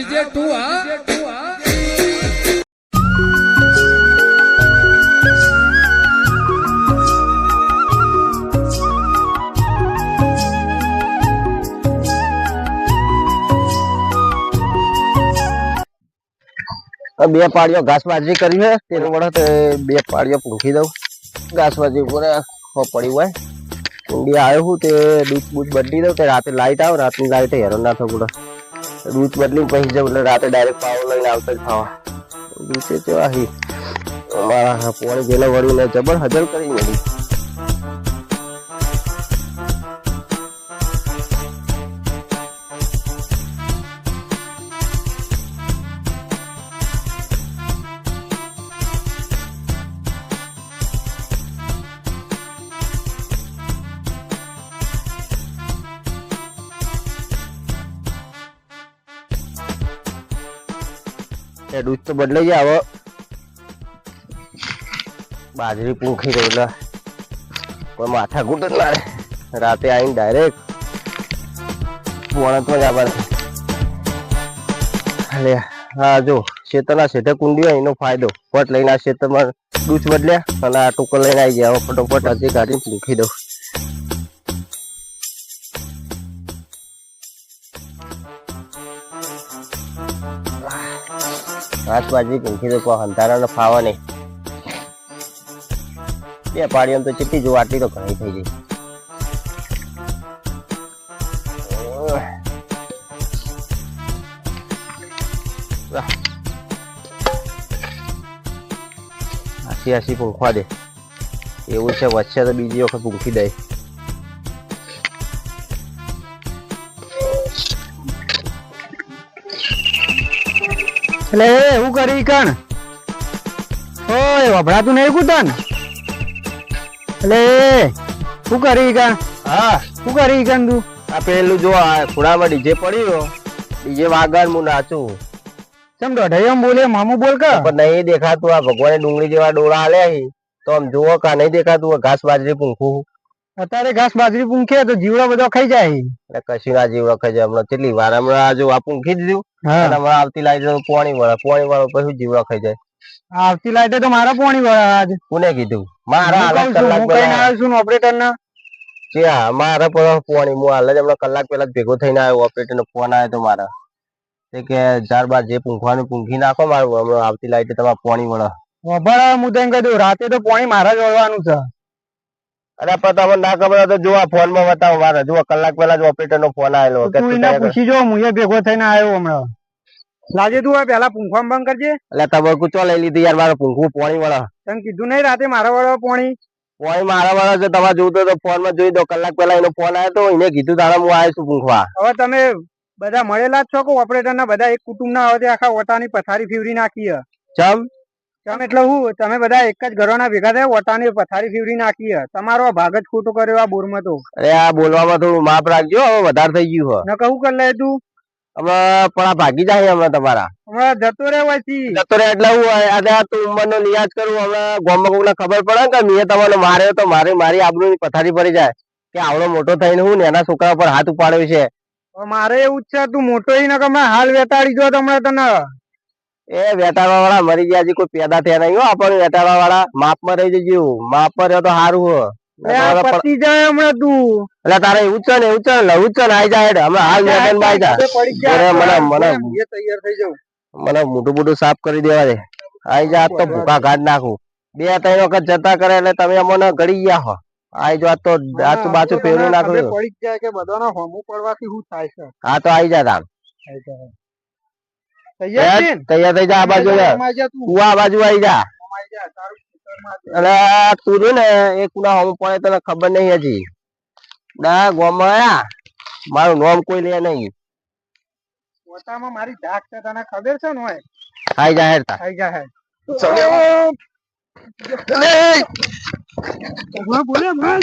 બીજે તું હા બે પાડીઓ ઘાસ બાજરી કરી છે તેનો વડે બે પાડીઓ પૂંખી દઉં ઘાસ બાજરી ઉપર પડી હોય ઊંડી આવ્યો હું તે દૂધ બૂધ બદલી દઉં તે રાતે લાઈટ આવે રાતની લાઈટ હેરાન ના થવું પડે દૂધ બદલીને પછી જાઉં એટલે રાતે ડાયરેક્ટ પાવો લઈને આવતા જ ખાવા દૂધે કેવા હી અમારા પોણી ગયેલા વળીને જબર હજલ કરી મળી દૂધ તો બદલાઈ જાય હવે બાજરી પૂંખી રહી એટલે કોઈ માથા કૂટ જ ના રાતે આવીને ડાયરેક્ટ પોણતમાં જ આવવાનું એટલે હા જો ખેતરના શેઠે કુંડી હોય એનો ફાયદો પટ લઈને આ ખેતરમાં દૂધ બદલ્યા અને આ ટોકર લઈને આવી ગયા હવે ફટોફટ આજે કાઢીને પૂંખી દઉં ઘાસ બાજરી પૂંખી તો કોઈ હંધારાને ફાવા નહીં બે પાડીઓ તો ચીટી જો આટલી તો ઘણી થઈ ગઈ આસી આસી પૂંખવા દે એવું છે વચ્ચે તો બીજી વખત પૂંખી દે એટલે એવું કરી કણ ઓય વભરાતું નહીં કુતન એટલે શું કરી કણ હા શું કરી કણ તું આ પેલું જો આ ખુડામાં ડીજે પડ્યો ડીજે વાગર હું નાચું ચમ દોઢાઈ એમ બોલે મામું બોલ કે પણ નહીં દેખાતું આ ભગવાને ડુંગળી જેવા ડોળા આલ્યા તો આમ જુઓ કા નહીં દેખાતું ઘાસ બાજરી પૂંખું અત્યારે ઘાસ બાજરી પૂંખે તો જીવડો બધો ખાઈ જાય એટલે કશું ના જીવડો ખાઈ જાય હમણાં કેટલી વાર હમણાં જો આ પૂંખી દીધું અને હમણાં આવતી લાઈટ પોણી વાળો પછી જીવડો ખાઈ જાય આવતી લાઈટે તો મારા પોણી વળા આજ કોને કીધું મારા હું કઈ આવ્યો છું ઓપરેટર ના મારા પર પોણી હું હાલ જ હમણાં કલાક પહેલા જ ભેગો થઈને આવ્યો ઓપરેટર નો ફોન આવ્યો તો મારા કે 4 જે પૂંખવાનું પૂંખી નાખો મારું હમણાં આવતી લાઈટે તમારે પોણી વળે વભરા હું તને કહી દઉં રાતે તો પોણી મારા જ વળવાનું છે અરે પણ તમને ના ખબર તો જો આ ફોન માં બતાવો મારે જો કલાક પહેલા જ ઓપરેટર નો ફોન આવેલો પૂછી જો હું ભેગો થઈને આવ્યો હમણાં લાજે તું આ પેલા પૂંખવા બંધ કરજે એટલે તમે કુચો લઈ લીધી યાર મારે પૂંખવું પોણી વળે તને કીધું નહીં રાતે મારા વળવા પોણી મારા વળે છે તમારે જોવું તો ફોન માં જોઈ દો કલાક પહેલા એનો ફોન આવ્યો તો એને કીધું તારા હું આવ્યો છું પૂંખવા હવે તમે બધા મળેલા જ છો કે ઓપરેટર ના બધા એક કુટુંબ ના હવે આખા ઓટાની પથારી ફીવરી નાખી ચમ એટલે હું તમે બધા એક જ ઘરોના ભેગા થયા ઓટાની પથારી ફીવરી નાખી તમારો ભાગ જ ખોટો કર્યો આ બોરમાં તો અરે આ બોલવામાં થોડું માપ રાખજો હવે વધારે થઈ ગયું ને કહું કર લે તું હવે પણ આ ભાગી જાય હમણાં તમારા હમણાં જતો રે એટલે હું આજે તું ઉંમર નો લિયાજ કરું હમણાં ગામમાં કોઈને ખબર પડે કે મેં તમારો માર્યો તો મારી આબરૂ ની પથારી પડી જાય કે આવડો મોટો થઈને હું એના છોકરા પર હાથ ઉપાડ્યો છે મારે એવું જ છે તું મોટો ઈ ને હાલ વેટાડી જો તમને તને એ વેટાડવા વાળા મરી ગયા હજી કોઈ પેદા થયા નહીં હો આપણને વેટાડવા વાળા માપ માં રહી જજો માપ પર રહ્યો તો સારું હો પતી જાય હમણાં તું એટલે તારે એવું છે ને લવું છે ને આઈ જાય હમણાં હાલ મેદાન માં આઈ જાય મને મોટું સાફ કરી દેવા દે આઈ જા તો ભૂખા કાઢ નાખું 2-3 વખત જતા કરે એટલે તમે અમને ગળી ગયા હો આઈ જો તો બાજુ ફેરવી નાખું પડી જાય કે બધાના હોમું પડવાથી શું થાય છે હા તો આઈ જા તાર તૈયાર થઈ જા આ બાજુ તું આ બાજુ આઈ જા અને તું ને એ કુના હોમ પડે તને ખબર નહીં હજી ના ગોમાં આયા મારું નામ કોઈ લે નહીં ઓટામાં મારી ધાક છે તને ખબર છે ને હોય આઈ જા હેરતા આઈ જા હે બોલે માલ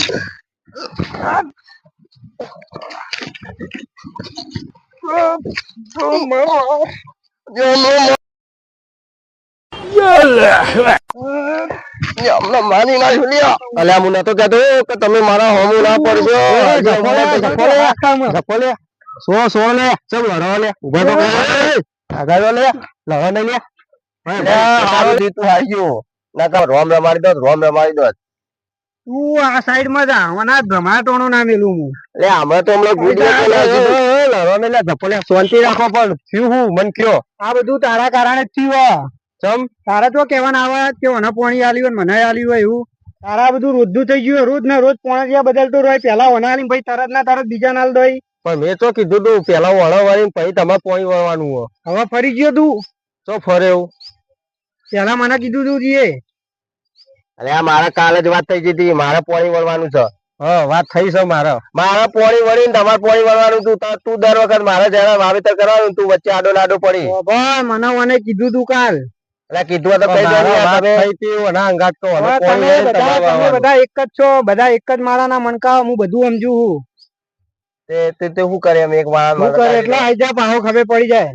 માની ના લ્યો અલ્યા હું નતો કહેતો કે તમે મારા હોમું ના પડજો સો લે ચમ લડો લે ઉભા તો આગળ લે લવા નહીં લે હારું જીતું હારી ગયો ના તો રોમ રમાડી દો રોમ રમાડી દો તું આ સાઈડ માં જા મને આ ભ્રમાટોનું ના મેલું હું એટલે આમાં તો હમણાં વિડીયો શાંતિ રાખો પણ થયું હું મન કયો આ બધું તારા કારણે જ થયું ચમ તારા તો કેવાના આવે કે મને પોણી આલ્યું મને આલ્યું હોય એવું તારા બધું રોજનું થઈ ગયું રોજ ને રોજ પોણા જ્યાં બદલતો રહ્યો પેલા વના આલી ભાઈ તરત ના તરત બીજા નાલ દોઈ પણ મેં તો કીધું તું પેલા વળો વળી પછી તમારે પોણી વળવાનું હોય હવે ફરી ગયો તું તો ફરે એવું પેલા મને કીધું તું જીએ અરે આ મારા કાલે જ વાત થઈ ગઈ હતી મારે પોણી વળવાનું છે હા વાત થઈ છે મારે પોણી વળીને તમારે પોણી વળવાનું તું દર વખત મારે જયારે વાવેતર કરવાનું તું વચ્ચે આડો નાડો પડી મને કીધું તું કાલ એટલે કીધું તો કઈ બધા એક જ છો બધા એક જ માળાના મણકા હું બધું સમજુ છું તે શું કરે એમ એક વાળા શું કરે એટલે આઈ જા પાહો ખબર પડી જાય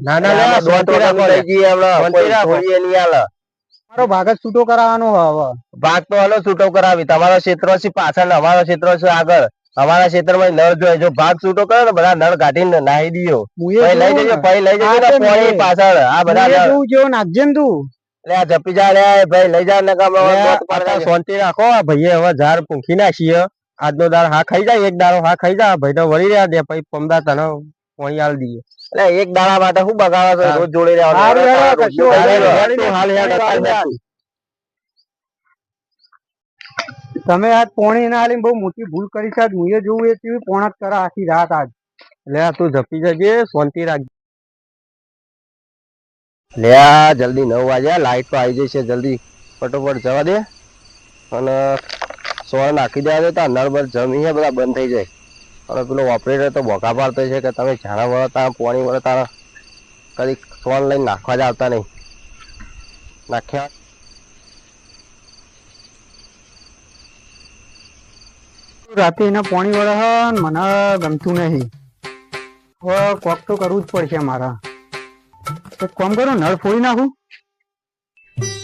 મારો ભાગ જ છૂટો કરાવવાનો હવે ભાગ તો હલો છૂટો કરાવી તમારો ક્ષેત્ર છે પાછળ અમારો ક્ષેત્ર છે આગળ અમારા ક્ષેત્રમાં નળ જોઈએ જો ભાગ છૂટો કરે ને બધા નળ કાઢીને નાહી દીયો લઈ જજો લઈ જજો પોણી પાછળ આ બધા તું જેવો નાખજે ને તું એટલે આ જપી જા રે ભાઈ લઈ જા ને શાંતિ રાખો ભાઈ હવે ઝાડ પૂંખી નાખીએ આજનો દાળ હા ખાઈ જાય એક દાડો હા ખાઈ જા ભાઈ તો વળી રહ્યા દે પછી પમદા તને પોણી આલ દઈએ એટલે એક દાડા માટે શું બગાડો છો રોજ જોડી રહ્યા તમે આજ પોણી ના આલી બહુ મોટી ભૂલ કરી છે હું જોવું એ કેવી પોણત કરે આખી રાત આજ લે તું જપી જજે શાંતિ રાખજે લે જલ્દી 9 વાગ્યા લાઈટ તો આવી જશે જલ્દી ફટોફટ જવા દે અને સોળ નાખી દેવા દે તો નળ બર જમી છે બધા બંધ થઈ જાય અને પેલો ઓપરેટર તો બોકા પાડતો છે કે તમે ઝાડા વળતા પાણી વળતા કદી સોળ લઈને નાખવા જ આવતા નહીં નાખ્યા રાતે એને પાણી વળે મને ગમતું નહીં હવે કોક તો કરવું જ પડશે મારા એક કામ કરો નળ ફોડી નાખું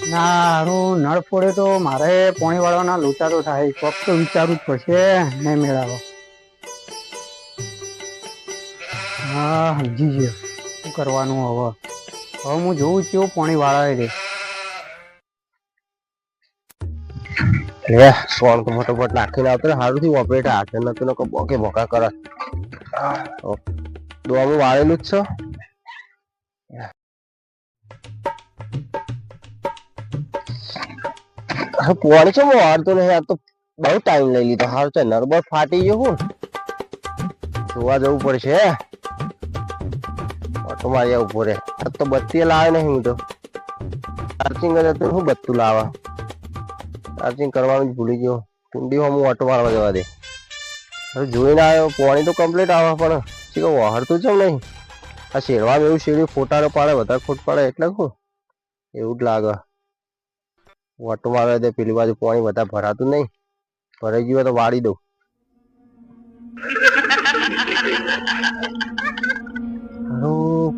ના હારું નળ ફોડે તો મારે પાણી વાળવાના લોચા તો થાય કોક તો વિચારવું જ પડશે નહીં મેળાવો હા સમજી ગયો શું કરવાનું હવે હું જોઉં છું પાણી વાળાય રે લે સોણ તો ફટોફટ નાખીને આવતો સારું થયું ઓપરેટર હાથે નતું બોકે બોકા કરે દોવાનું વાળેલું જ છે પોણી છે હું વાળતો નહીં આ તો બહુ ટાઈમ લઈ લીધો હારું છે નરબર ફાટી ગયો હું જોવા જવું પડશે ઓટો માર્યા ઉભો રે આ તો બત્તી લાવે નહીં હું તો ચાર્જિંગ જ હતું હું બત્તું લાવવા ચાર્જિંગ કરવાનું જ ભૂલી ગયો કુંડી હું ઓટો મારવા જવા દે હવે જોઈને આવ્યો પાણી તો કમ્પ્લીટ આવે પણ શીખો વહાડતું છે નહીં આ શેરવામાં એવું શેર્યું ફોટાનો પાડે વધારે ખોટ પાડે એટલે શું એવું જ લાગે ઓટો મારવા દે પેલી બાજુ પાણી વધારે ભરાતું નહીં ભરાઈ ગયું તો વાળી દઉં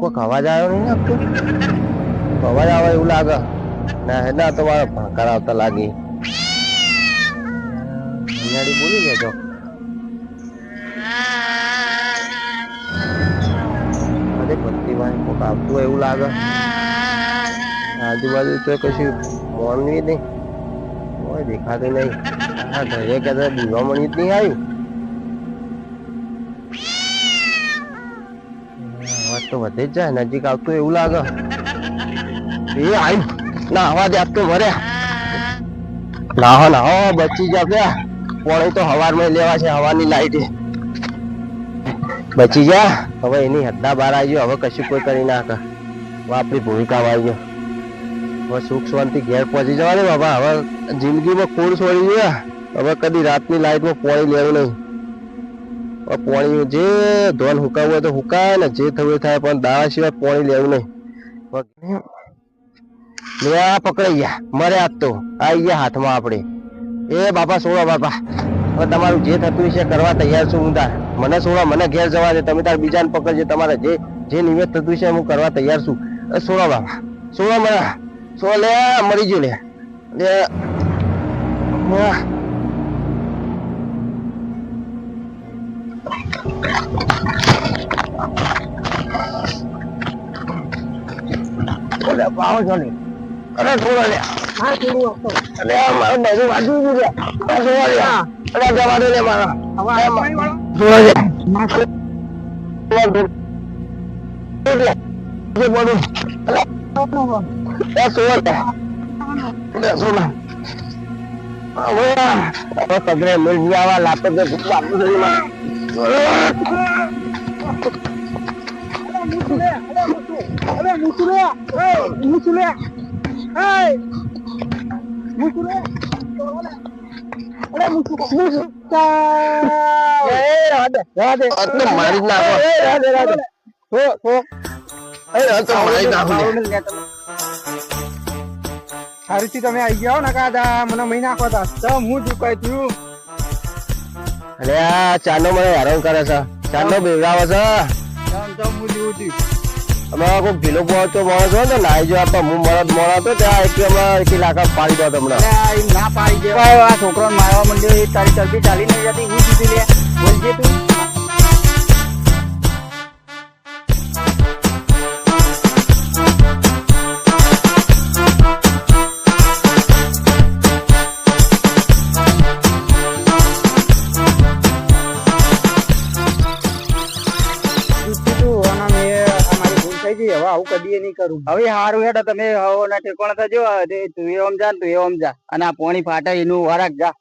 કોઈક અવાજ આવ્યો નહીં આપતો અવાજ આવે એવું લાગે ના તો મારા ભાંકાર આવતા લાગી બોલી લેજો ભક્તિમાં કોક આવતું હોય એવું લાગે આજુબાજુ તો કશું મોનવી નહીં કોઈ દેખાતું નહીં હા ઘરે કદાચ દીવા મણી જ નહીં આવ્યું અવાજ તો વધે જ જાય નજીક આવતું એવું લાગે એ આવ્યું ના અવાજ આપતો મર્યા નાહો બચી જા પોણી તો હવારમાં લેવા છે હવાની લાઈટ બચી જા હવે એની હદ્દા બહાર આવી ગયો હવે કશું કોઈ કરી નાખે આપણી ભૂમિકા આવી ગયો હવે સુખ શાંતિ ઘેર પહોંચી જવા દે બાબા હવે જિંદગીમાં કોડ છોડી ગયા હવે કદી રાતની લાઈટમાં પોણી લેવું નહીં પોણી જે ધોન હુકાવવું હોય તો હુકાય ને જે થયું થાય પણ દાવા સિવાય પોણી લેવું નહીં પકડાઈ ગયા મરે આજ તો આવી ગયા હાથમાં આપણે એ બાપા સોળો બાપા હવે તમારું જે થતું છે કરવા તૈયાર છું હું તાર મને સોળો મને ઘેર જવા દે તમે તાર બીજાને પકડજો તમારે જે નિવેદ થતું છે હું કરવા તૈયાર છું સોળો બાપા સોળો મને સોળો લે મરી ગયો લે લે પાવ છો ને અરે થોડો લે હા થોડું આપો અરે આ મારું બધું વાંચી ગયું લે આ થોડો લે અરે જવા દે લે મારા હવે આ પાણી વાળો થોડો લે ના જે બોલું અરે એ સોળ લે અરે સોળ હવે પગરે મિલ આવા લાતો કે બાપુ સરી માં અરે મુસુલે મુસુલે એ મુસુલે અરે મુસુ એ રાધે રાધે અરે મારી નાખો એ રાધે રાધે હો અરે તો મારી નાખો હારીથી તમે આવી ગયા હો ને કાદા મને મહી નાખો તા તો હું ચૂકાય થયું અરે આ ચાનો મને હેરાન કરે છે ચાનો બેવડાવે છે તો હું જેવું થયું અમે કોઈ ભીલો પહોંચો માણસ હોય ને નાઈ જો આપણે હું મળત મળતો ત્યાં એક હમણાં એક લાખ પાડી દો તમને ના પાડી દેવાય આ છોકરાને મારવા માંડ્યો એ તારી ચલતી ચાલી નહીં જતી હું જીતી લે બોલજે તું હવે આવું કદી નહીં કરું હવે હારું હેડો તમે હવો ના ઠેકોણા થજો તું એમ જા તું એમ જા અને આ પોણી ફાટે એનું વરાક જા